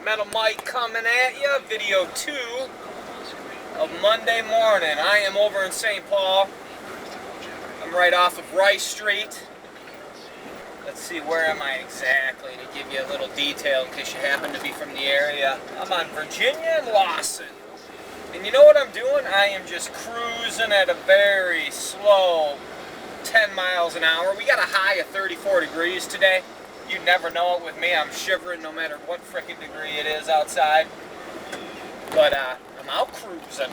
Metal Mike coming at you, video 2 of Monday morning. I am over in St. Paul. I'm right off of Rice Street. Let's see, where am I exactly to give you a little detail in case you happen to be from the area. I'm on Virginia and Lawson. And you know what I'm doing? I am just cruising at a very slow 10 miles an hour. We got a high of 34 degrees today. You'd never know it with me. I'm shivering no matter what frickin' degree it is outside. But I'm out cruising.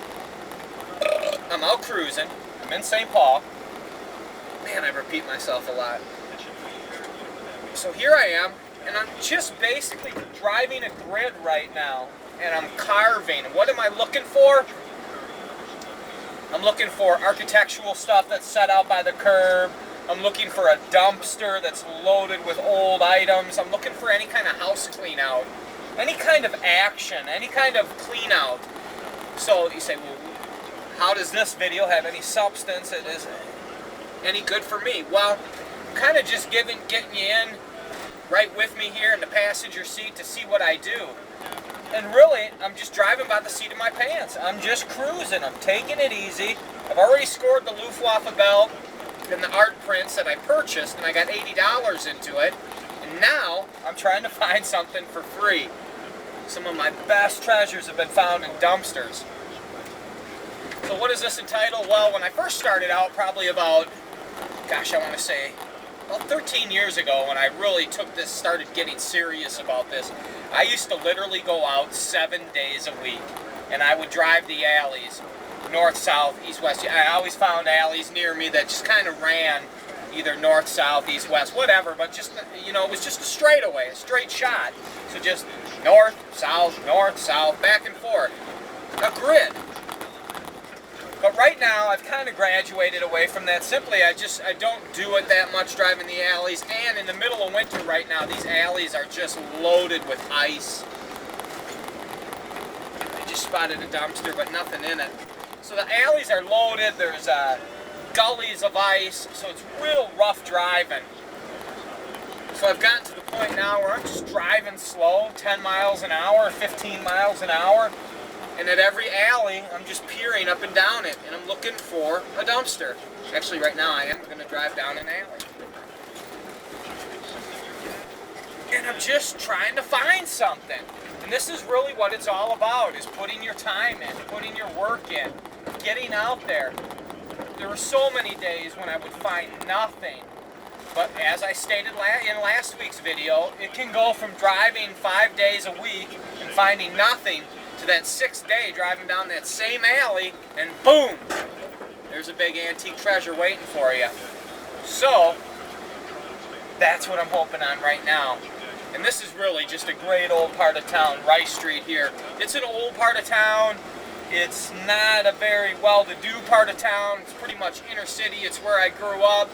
I'm in St. Paul. Man, I repeat myself a lot. So here I am, and I'm just basically driving a grid right now. And I'm carving. What am I looking for? I'm looking for architectural stuff that's set out by the curb. I'm looking for a dumpster that's loaded with old items. I'm looking for any kind of house clean out, any kind of action, any kind of clean out. So you say, well, how does this video have any substance? It is any good for me? Well, I'm kind of just getting you in right with me here in the passenger seat to see what I do. And really, I'm just driving by the seat of my pants. I'm just cruising. I'm taking it easy. I've already scored the Luftwaffe belt and the art prints that I purchased, and I got $80 into it. And now I'm trying to find something for free. Some of my best treasures have been found in dumpsters. So what is this entitled? Well, when I first started out, probably about, gosh, I want to say about 13 years ago, when I really started getting serious about this, I used to literally go out 7 days a week, and I would drive the alleys, north, south, east, west. I always found alleys near me that just kind of ran either north, south, east, west, whatever, but just, you know, it was just a straightaway, a straight shot. So just north, south, back and forth. A grid. But right now, I've kind of graduated away from that. Simply, I don't do it that much driving the alleys. And in the middle of winter right now, these alleys are just loaded with ice. I just spotted a dumpster, but nothing in it. So the alleys are loaded. There's gullies of ice, so it's real rough driving. So I've gotten to the point now where I'm just driving slow, 10 miles an hour, 15 miles an hour. And at every alley, I'm just peering up and down it, and I'm looking for a dumpster. Actually, right now, I am going to drive down an alley. And I'm just trying to find something. And this is really what it's all about, is putting your time in, putting your work in, getting out there. There were so many days when I would find nothing. But as I stated in last week's video, it can go from driving 5 days a week and finding nothing to that 6th day driving down that same alley, and boom, there's a big antique treasure waiting for you. So that's what I'm hoping on right now. And this is really just a great old part of town, Rice Street here. It's an old part of town. It's not a very well-to-do part of town. It's pretty much inner city. It's where I grew up.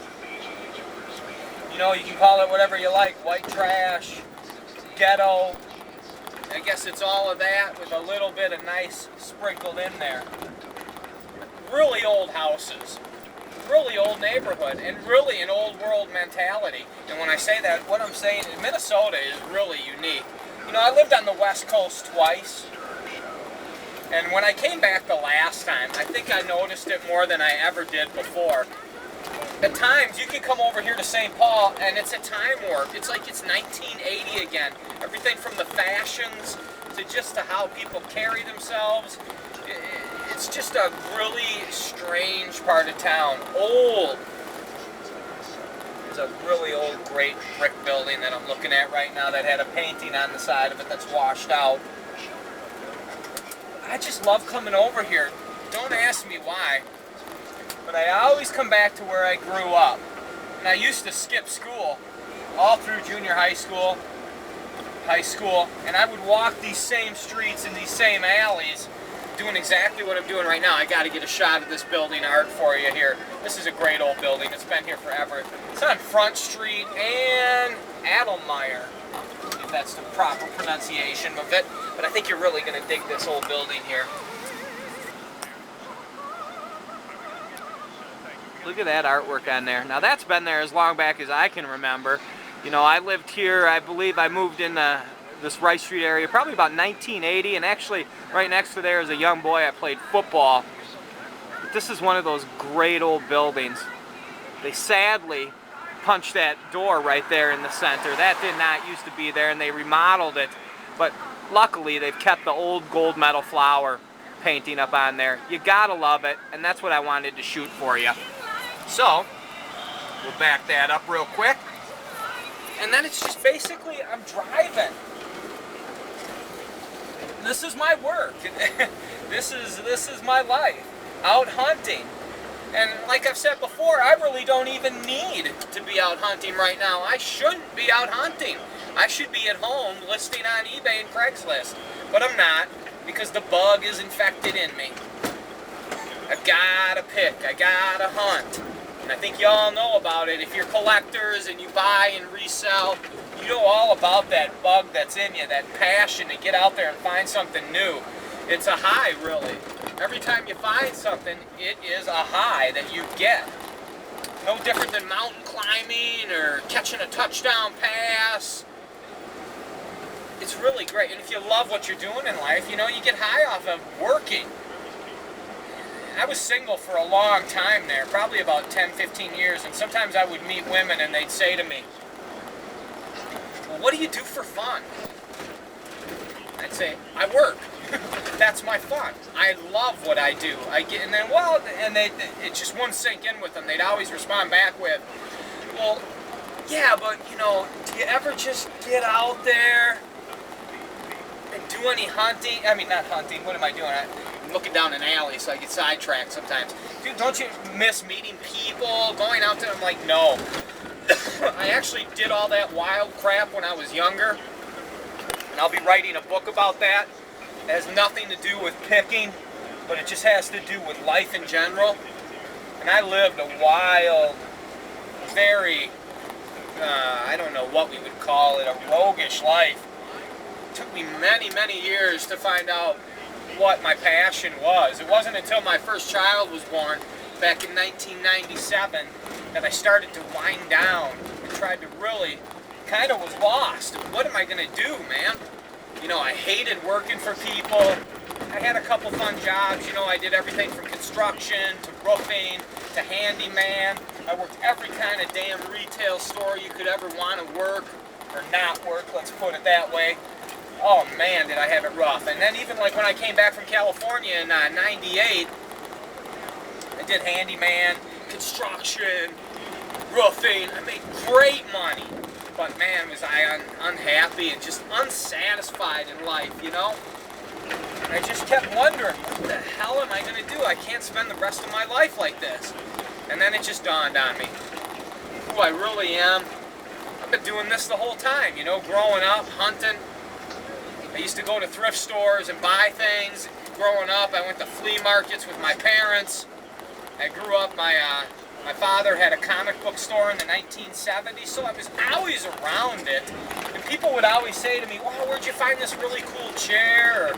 You know, you can call it whatever you like, white trash, ghetto. I guess it's all of that with a little bit of nice sprinkled in there. Really old houses, really old neighborhood, and really an old world mentality. And when I say that, what I'm saying is Minnesota is really unique. You know, I lived on the West Coast twice, and when I came back the last time, I think I noticed it more than I ever did before. At times, you can come over here to St. Paul, and it's a time warp. It's like it's 1980 again. Everything from the fashions to just to how people carry themselves. It's just a really strange part of town. Old. There's a really old, great brick building that I'm looking at right now that had a painting on the side of it that's washed out. I just love coming over here. Don't ask me why. But I always come back to where I grew up. And I used to skip school all through junior high school, and I would walk these same streets and these same alleys doing exactly what I'm doing right now. I got to get a shot of this building art for you here. This is a great old building. It's been here forever. It's on Front Street and Adelmeyer, if that's the proper pronunciation of it. But I think you're really going to dig this old building here. Look at that artwork on there. Now that's been there as long back as I can remember. You know, I lived here, I believe I moved in the this Rice Street area, probably about 1980, and actually right next to there as a young boy I played football. But this is one of those great old buildings. They sadly punched that door right there in the center. That did not used to be there, and they remodeled it, but luckily they've kept the old gold medal flower painting up on there. You gotta love it, and that's what I wanted to shoot for you. So we'll back that up real quick, and then it's just basically I'm driving. This is my work. This is my life, out hunting. And like I've said before, I really don't even need to be out hunting right now. I shouldn't be out hunting. I should be at home listing on eBay and Craigslist, but I'm not, because the bug is infected in me. I gotta pick, I gotta hunt. And I think you all know about it. If you're collectors and you buy and resell, you know all about that bug that's in you, that passion to get out there and find something new. It's a high, really. Every time you find something, it is a high that you get. No different than mountain climbing or catching a touchdown pass. It's really great. And if you love what you're doing in life, you know, you get high off of working. I was single for a long time there, probably about 10, 15 years, and sometimes I would meet women and they'd say to me, well, what do you do for fun? I'd say, I work. That's my fun. I love what I do. It just wouldn't sink in with them. They'd always respond back with, well, yeah, but, you know, do you ever just get out there and do any hunting? I mean, not hunting. What am I doing? I'm looking down an alley, so I get sidetracked sometimes. Dude, don't you miss meeting people, going out there? I'm like, no. I actually did all that wild crap when I was younger, and I'll be writing a book about that. It has nothing to do with picking, but it just has to do with life in general. And I lived a wild, very, I don't know what we would call it, a roguish life. It took me many, many years to find out what my passion was. It wasn't until my first child was born back in 1997 that I started to wind down and tried to really, kind of was lost. What am I going to do, man? You know, I hated working for people. I had a couple fun jobs. You know, I did everything from construction to roofing to handyman. I worked every kind of damn retail store you could ever want to work or not work, let's put it that way. Oh man, did I have it rough. And then even like when I came back from California in 98, I did handyman, construction, roofing. I made great money. But man, was I unhappy and just unsatisfied in life, you know? I just kept wondering, what the hell am I going to do? I can't spend the rest of my life like this. And then it just dawned on me who I really am. I've been doing this the whole time, you know, growing up, hunting. I used to go to thrift stores and buy things. Growing up, I went to flea markets with my parents. I grew up, my father had a comic book store in the 1970s, so I was always around it. And people would always say to me, wow, where'd you find this really cool chair? Or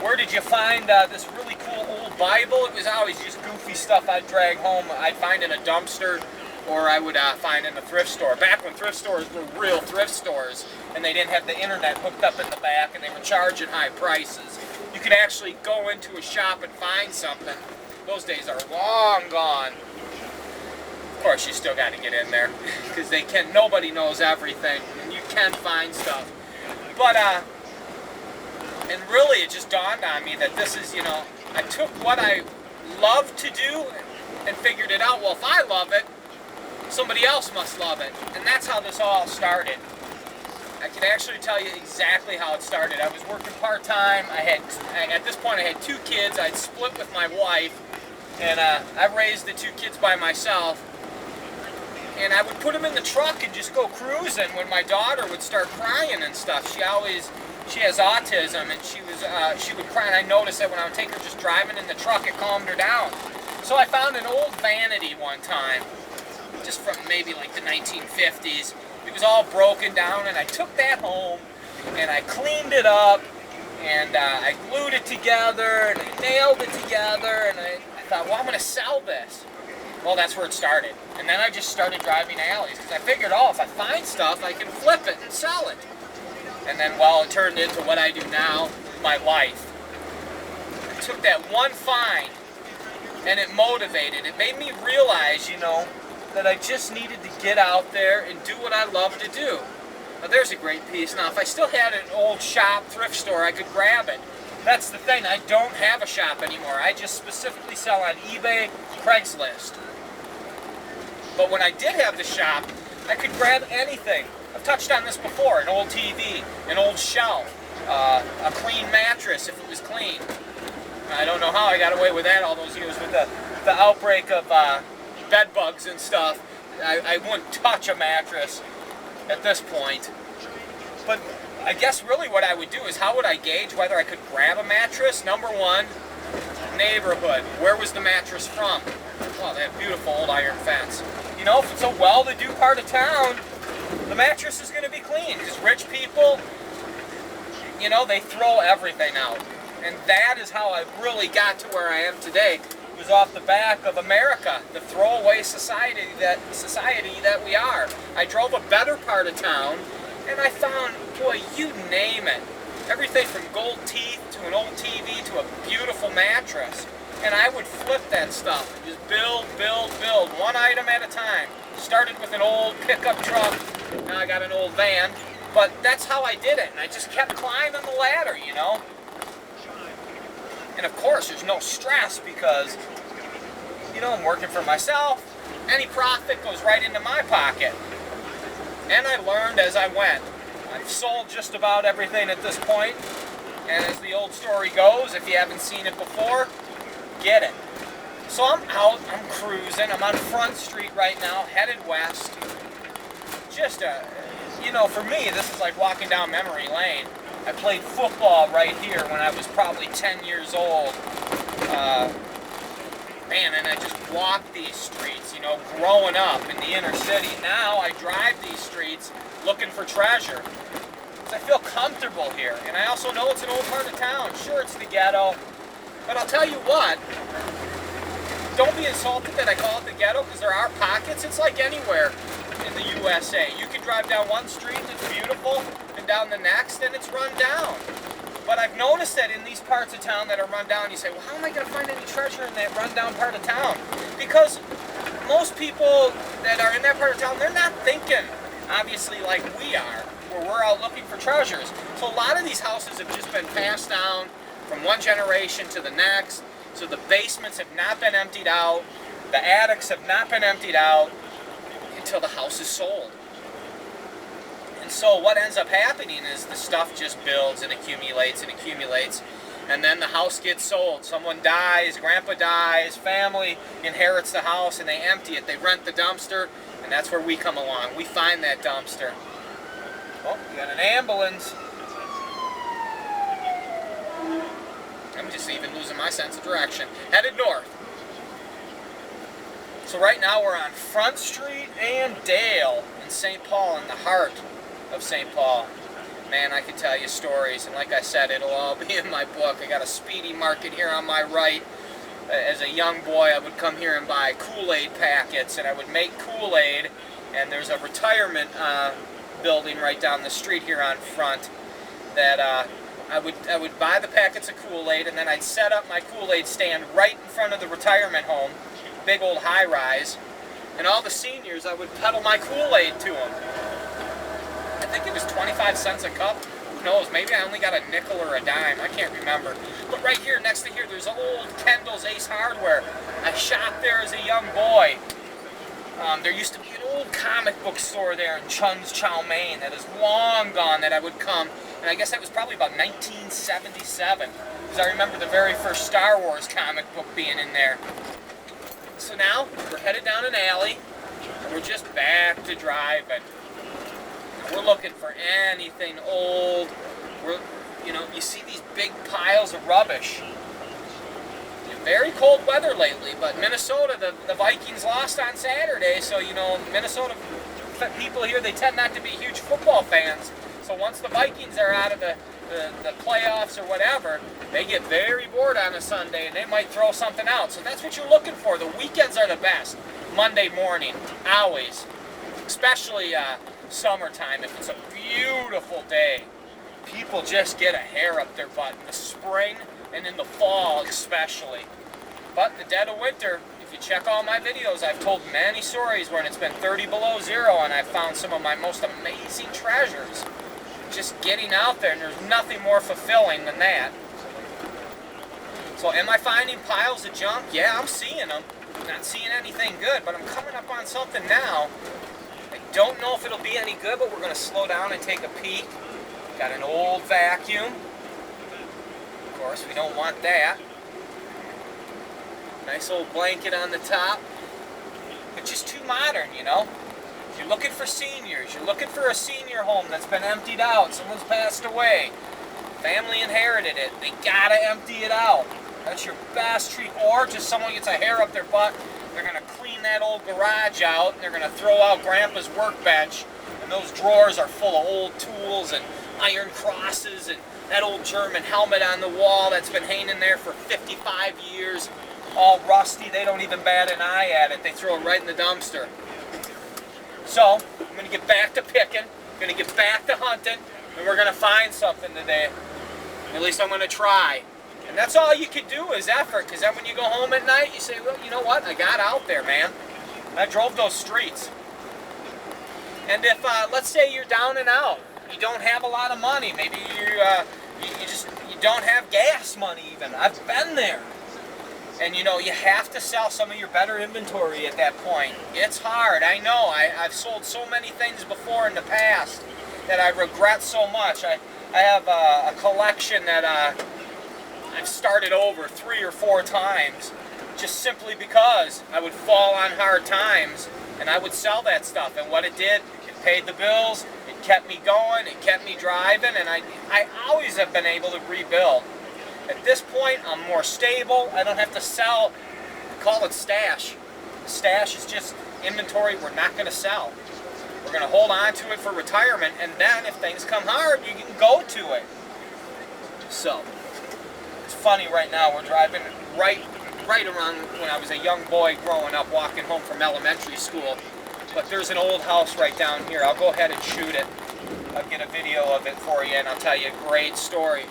where did you find this really cool old Bible? It was always just goofy stuff I'd drag home. I'd find in a dumpster, or I would find in a thrift store. Back when thrift stores were real thrift stores, and they didn't have the internet hooked up in the back, and they were charging high prices. You could actually go into a shop and find something. Those days are long gone. Of course, you still got to get in there, because nobody knows everything, and you can find stuff. But, and really it just dawned on me that this is, you know, I took what I love to do and figured it out. Well, if I love it, somebody else must love it. And that's how this all started. I can actually tell you exactly how it started. I was working part-time. At this point, I had 2 kids. I'd split with my wife, and I raised the 2 kids by myself. And I would put them in the truck and just go cruising when my daughter would start crying and stuff. She has autism, and she would cry, and I noticed that when I would take her just driving in the truck, it calmed her down. So I found an old vanity one time, just from maybe like the 1950s. It was all broken down, and I took that home, and I cleaned it up, and I glued it together, and I nailed it together, and I thought, well, I'm going to sell this. Well, that's where it started. And then I just started driving alleys, because I figured, oh, if I find stuff, I can flip it and sell it. And then, well, it turned into what I do now, my life. I took that one find, and it motivated. It made me realize, that I just needed to get out there and do what I love to do. Now, there's a great piece. Now, if I still had an old shop, thrift store, I could grab it. That's the thing. I don't have a shop anymore. I just specifically sell on eBay, Craigslist. But when I did have the shop, I could grab anything. I've touched on this before. An old TV, an old shelf, a clean mattress if it was clean. I don't know how I got away with that all those years with the outbreak of bed bugs and stuff. I wouldn't touch a mattress at this point. But I guess really what I would do is, how would I gauge whether I could grab a mattress? Number one, neighborhood. Where was the mattress from? Oh, they have beautiful old iron fence. If it's a well-to-do part of town, the mattress is going to be clean. Because rich people, they throw everything out. And that is how I really got to where I am today. It was off the back of America, the throwaway society that we are. I drove a better part of town, and I found, boy, you name it. Everything from gold teeth to an old TV to a beautiful mattress. And I would flip that stuff and just build, one item at a time. Started with an old pickup truck, now I got an old van, but that's how I did it. And I just kept climbing the ladder, And of course, there's no stress because, I'm working for myself. Any profit goes right into my pocket. And I learned as I went. I've sold just about everything at this point. And as the old story goes, if you haven't seen it before, get it. So I'm out, I'm cruising. I'm on Front Street right now, headed west. Just for me, this is like walking down memory lane. I played football right here when I was probably 10 years old. And I just walked these streets, growing up in the inner city. Now I drive these streets looking for treasure. Because I feel comfortable here. And I also know it's an old part of town. Sure, it's the ghetto. But I'll tell you what, don't be insulted that I call it the ghetto, because there are pockets. It's like anywhere in the USA. You can drive down one street and it's beautiful, and down the next and it's run down. But I've noticed that in these parts of town that are run down, you say, well, how am I going to find any treasure in that run down part of town? Because most people that are in that part of town, they're not thinking, obviously, like we are, where we're out looking for treasures. So a lot of these houses have just been passed down from one generation to the next. So the basements have not been emptied out. The attics have not been emptied out until the house is sold. And so what ends up happening is the stuff just builds and accumulates, and then the house gets sold. Someone dies, grandpa dies, family inherits the house, and they empty it. They rent the dumpster, and that's where we come along. We find that dumpster. Oh, we got an ambulance. I'm just even losing my sense of direction. Headed north. So right now we're on Front Street and Dale in St. Paul, in the heart of St. Paul. Man, I could tell you stories, and like I said, it'll all be in my book. I got a Speedy Market here on my right. As a young boy, I would come here and buy Kool-Aid packets, and I would make Kool-Aid, and there's a retirement building right down the street here on Front that I would buy the packets of Kool-Aid, and then I'd set up my Kool-Aid stand right in front of the retirement home, big old high-rise, and all the seniors, I would peddle my Kool-Aid to them. I think it was 25 cents a cup. Who knows? Maybe I only got a nickel or a dime. I can't remember. But right here, next to here, there's old Kendall's Ace Hardware. I shopped there as a young boy. There used to be an old comic book store there in Chun's Chow Mein that is long gone that I would come. And I guess that was probably about 1977. Because I remember the very first Star Wars comic book being in there. So now, we're headed down an alley. And we're just back to driving. We're looking for anything old. You see these big piles of rubbish. Very cold weather lately, but Minnesota, the Vikings lost on Saturday, so, Minnesota people here, they tend not to be huge football fans. So once the Vikings are out of the playoffs or whatever, they get very bored on a Sunday, and they might throw something out. So that's what you're looking for. The weekends are the best. Monday morning, always. Especially summertime, if it's a beautiful day. people just get a hair up their butt in the spring and in the fall especially. But the dead of winter, if you check all my videos, I've told many stories when it's been 30 below zero and I've found some of my most amazing treasures. Just getting out there, and there's nothing more fulfilling than that. So am I finding piles of junk? Yeah, I'm seeing them. I'm not seeing anything good, but I'm coming up on something now. I don't know if it'll be any good, but we're going to slow down and take a peek. Got an old vacuum. Of course, we don't want that. Nice old blanket on the top. But just too modern, you know? You're looking for seniors. You're looking for a senior home that's been emptied out. Someone's passed away. Family inherited it. They gotta empty it out. That's your best treat. Or just someone gets a hair up their butt. They're gonna clean that old garage out. And they're gonna throw out Grandpa's workbench. And those drawers are full of old tools and iron crosses and that old German helmet on the wall that's been hanging there for 55 years. All rusty. They don't even bat an eye at it. They throw it right in the dumpster. So, I'm going to get back to picking, I'm going to get back to hunting, and we're going to find something today. At least I'm going to try. And that's all you can do is effort, because then when you go home at night, you say, well, you know what? I got out there, man. I drove those streets. And if, let's say you're down and out, you don't have a lot of money, maybe you don't have gas money even. I've been there. And you know, you have to sell some of your better inventory at that point. It's hard, I know. I've sold so many things before in the past that I regret so much. I have a collection that I've started over 3 or 4 times just simply because I would fall on hard times and I would sell that stuff. And what it did, it paid the bills, it kept me going, it kept me driving, and I always have been able to rebuild. At this point, I'm more stable. I don't have to sell. We call it stash. Stash is just inventory we're not going to sell. We're going to hold on to it for retirement, and then if things come hard, you can go to it. So, it's funny right now. We're driving right around when I was a young boy growing up, walking home from elementary school. But there's an old house right down here. I'll go ahead and shoot it. I'll get a video of it for you, and I'll tell you a great story.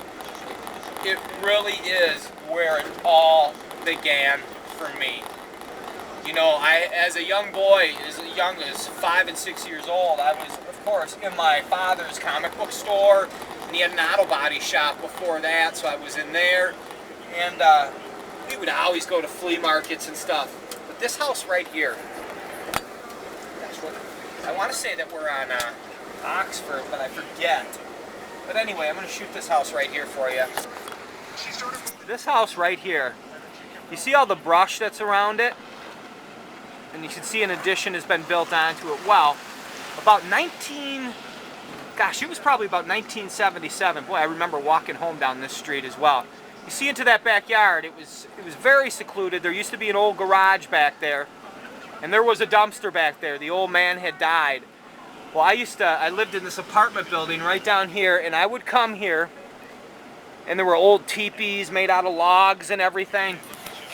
It really is where it all began for me. You know, as a young boy, as young as 5 and 6 years old, I was, of course, in my father's comic book store, and he had an auto body shop before that, so I was in there, and we would always go to flea markets and stuff. But this house right here, that's what, I want to say that we're on Oxford, but I forget. But anyway, I'm going to shoot this house right here for you. This house right here, you see all the brush that's around it? And you can see an addition has been built onto it. Well, about it was probably about 1977. Boy, I remember walking home down this street as well. You see into that backyard, it was very secluded. There used to be an old garage back there, and there was a dumpster back there. The old man had died. Well, I lived in this apartment building right down here, and I would come here, and there were old teepees made out of logs and everything.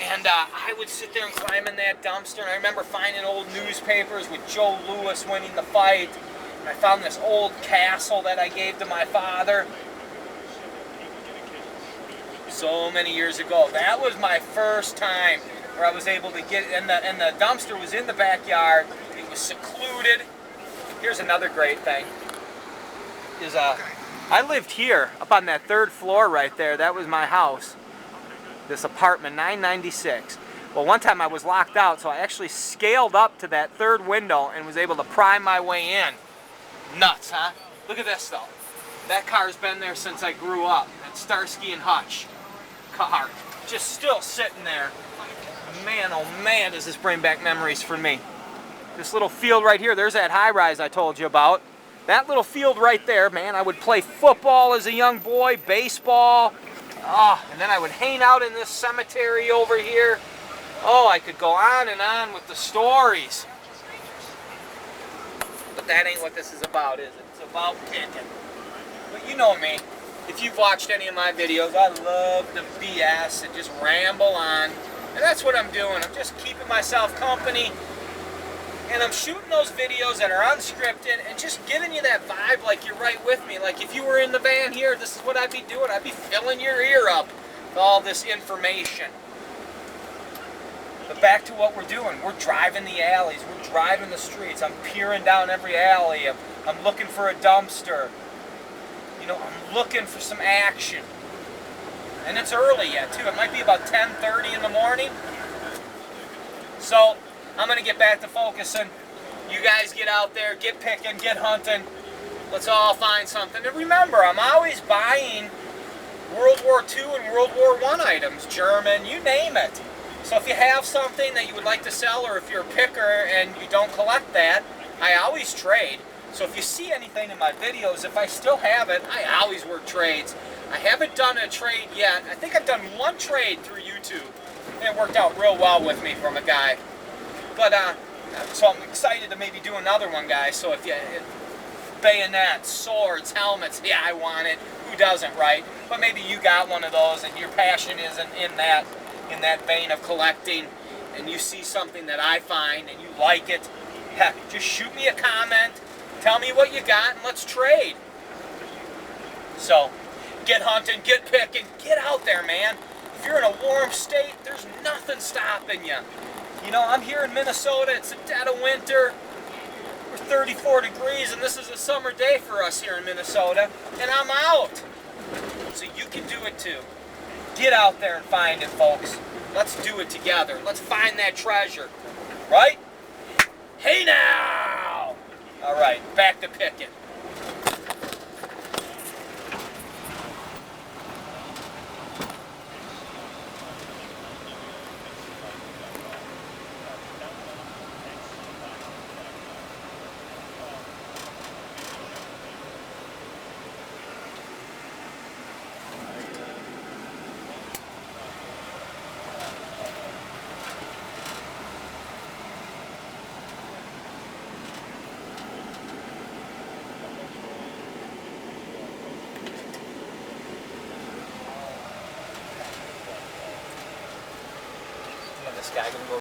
And I would sit there and climb in that dumpster, and I remember finding old newspapers with Joe Louis winning the fight. And I found this old castle that I gave to my father so many years ago. That was my first time where I was able to get, and the dumpster was in the backyard. It was secluded. Here's another great thing. I lived here, up on that 3rd floor right there. That was my house. This apartment, 996. Well, one time I was locked out, so I actually scaled up to that 3rd window and was able to pry my way in. Nuts, huh? Look at this, though. That car's been there since I grew up. That Starsky and Hutch car. Just still sitting there. Man, oh man, does this bring back memories for me. This little field right here, there's that high-rise I told you about. That little field right there, man, I would play football as a young boy, baseball. Oh, and then I would hang out in this cemetery over here. Oh, I could go on and on with the stories. But that ain't what this is about, is it? It's about picking. But you know me. If you've watched any of my videos, I love to BS and just ramble on. And that's what I'm doing. I'm just keeping myself company. And I'm shooting those videos that are unscripted and just giving you that vibe like you're right with me. Like if you were in the van here, this is what I'd be doing. I'd be filling your ear up with all this information. But back to what we're doing. We're driving the alleys. We're driving the streets. I'm peering down every alley. I'm looking for a dumpster. You know, I'm looking for some action. And it's early yet, too. It might be about 10:30 in the morning. So I'm going to get back to focusing. You guys get out there, get picking, get hunting. Let's all find something. And remember, I'm always buying World War II and World War I items, German, you name it. So if you have something that you would like to sell, or if you're a picker and you don't collect that, I always trade. So if you see anything in my videos, if I still have it, I always work trades. I haven't done a trade yet. I think I've done one trade through YouTube. And it worked out real well with me from a guy. But, so I'm excited to maybe do another one, guys. So if you, bayonets, swords, helmets, yeah, I want it. Who doesn't, right? But maybe you got one of those and your passion isn't in that vein of collecting, and you see something that I find and you like it, heck, just shoot me a comment, tell me what you got, and let's trade. So, get hunting, get picking, get out there, man. If you're in a warm state, there's nothing stopping you. You know, I'm here in Minnesota, it's the dead of winter, we're 34 degrees, and this is a summer day for us here in Minnesota, and I'm out. So you can do it too. Get out there and find it, folks. Let's do it together. Let's find that treasure. Right? Hey now! All right, back to picking. This guy gonna go